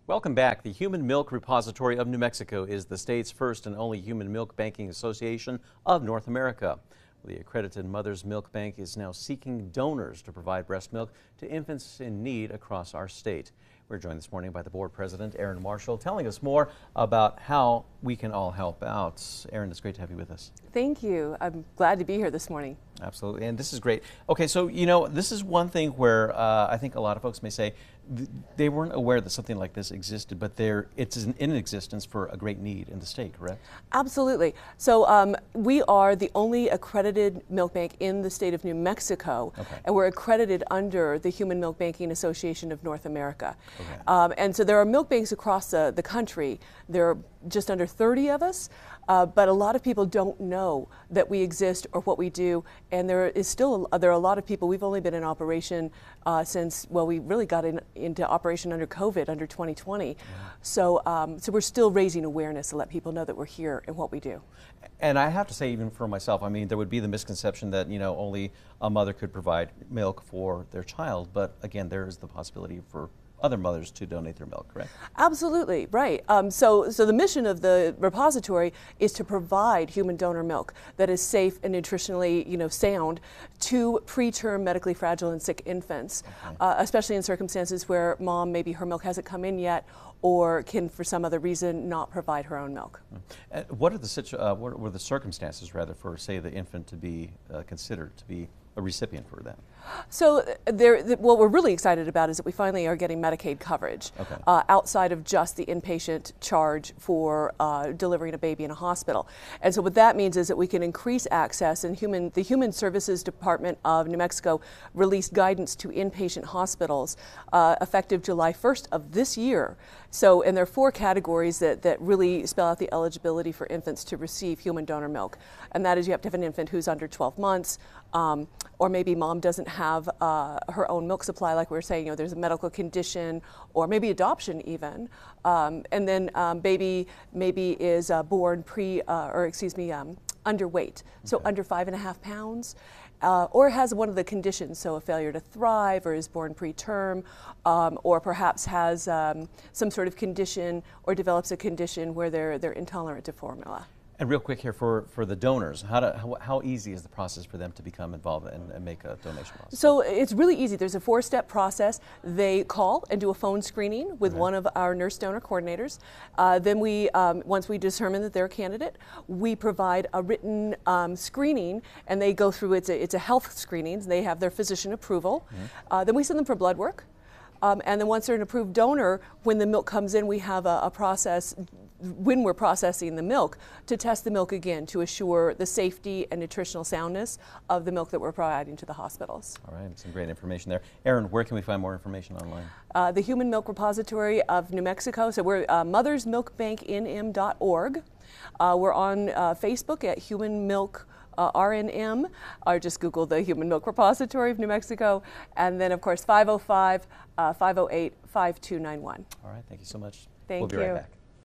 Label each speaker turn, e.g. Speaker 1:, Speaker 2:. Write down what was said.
Speaker 1: Welcome back. The Human Milk Repository of New Mexico is the state's first and only human milk banking association of North America. The accredited Mother's Milk Bank is now seeking donors to provide breast milk to infants in need across our state. We're joined this morning by the board president, Erin Marshall, telling us more about how we can all help out. Erin, it's great to have you with us.
Speaker 2: Thank you. I'm glad to be here this morning. Absolutely,
Speaker 1: and this is great. Okay, so this is one thing where I think a lot of folks may say they weren't aware that something like this existed, but it's in existence for a great need in the state, correct?
Speaker 2: Absolutely. So we are the only accredited milk bank in the state of New Mexico, and we're accredited under the Human Milk Banking Association of North America. And so there are milk banks across the country. There are just under 30 of us, but a lot of people don't know that we exist or what we do, and there are a lot of people. We've only been in operation since, well, we really got into operation under COVID, under 2020. So we're still raising awareness to let people know that we're here and what we do.
Speaker 1: And I have to say, even for myself, I mean, there would be the misconception that only a mother could provide milk for their child, but again, there is the possibility for other mothers to donate their milk, correct?
Speaker 2: Absolutely, right. So the mission of the repository is to provide human donor milk that is safe and nutritionally, sound to preterm medically fragile and sick infants, especially in circumstances where mom, maybe her milk hasn't come in yet, or can, for some other reason, not provide her own milk.
Speaker 1: What were the circumstances, rather, for, say, the infant to be considered to be a recipient for that?
Speaker 2: So what we're really excited about is that we finally are getting Medicaid coverage outside of just the inpatient charge for delivering a baby in a hospital. And so what that means is that we can increase access, and the Human Services Department of New Mexico released guidance to inpatient hospitals effective July 1st of this year. So, and there are 4 categories that really spell out the eligibility for infants to receive human donor milk. And that is, you have to have an infant who's under 12 months, or maybe mom doesn't have her own milk supply, like we were saying, there's a medical condition, or maybe adoption even. And then baby maybe is born underweight, so under 5.5 pounds. Or has one of the conditions, so a failure to thrive, or is born preterm, or perhaps has some sort of condition or develops a condition where they're intolerant to formula.
Speaker 1: And real quick here for the donors, how easy is the process for them to become involved and make a donation process?
Speaker 2: So it's really easy. There's a 4-step process. They call and do a phone screening with one of our nurse donor coordinators. Then once we determine that they're a candidate, we provide a written screening, and they go through, it's a health screening. They have their physician approval. Then we send them for blood work. And then once they're an approved donor, when the milk comes in, we have a process when we're processing the milk to test the milk again to assure the safety and nutritional soundness of the milk that we're providing to the hospitals.
Speaker 1: All right, some great information there. Erin, where can we find more information online?
Speaker 2: The Human Milk Repository of New Mexico. So we're mothersmilkbanknm.org. We're on Facebook at Human Milk RNM, or just Google the Human Milk Repository of New Mexico, and then of course 505-508-5291.
Speaker 1: All right, thank you so much.
Speaker 2: Thank you.
Speaker 1: We'll be right back.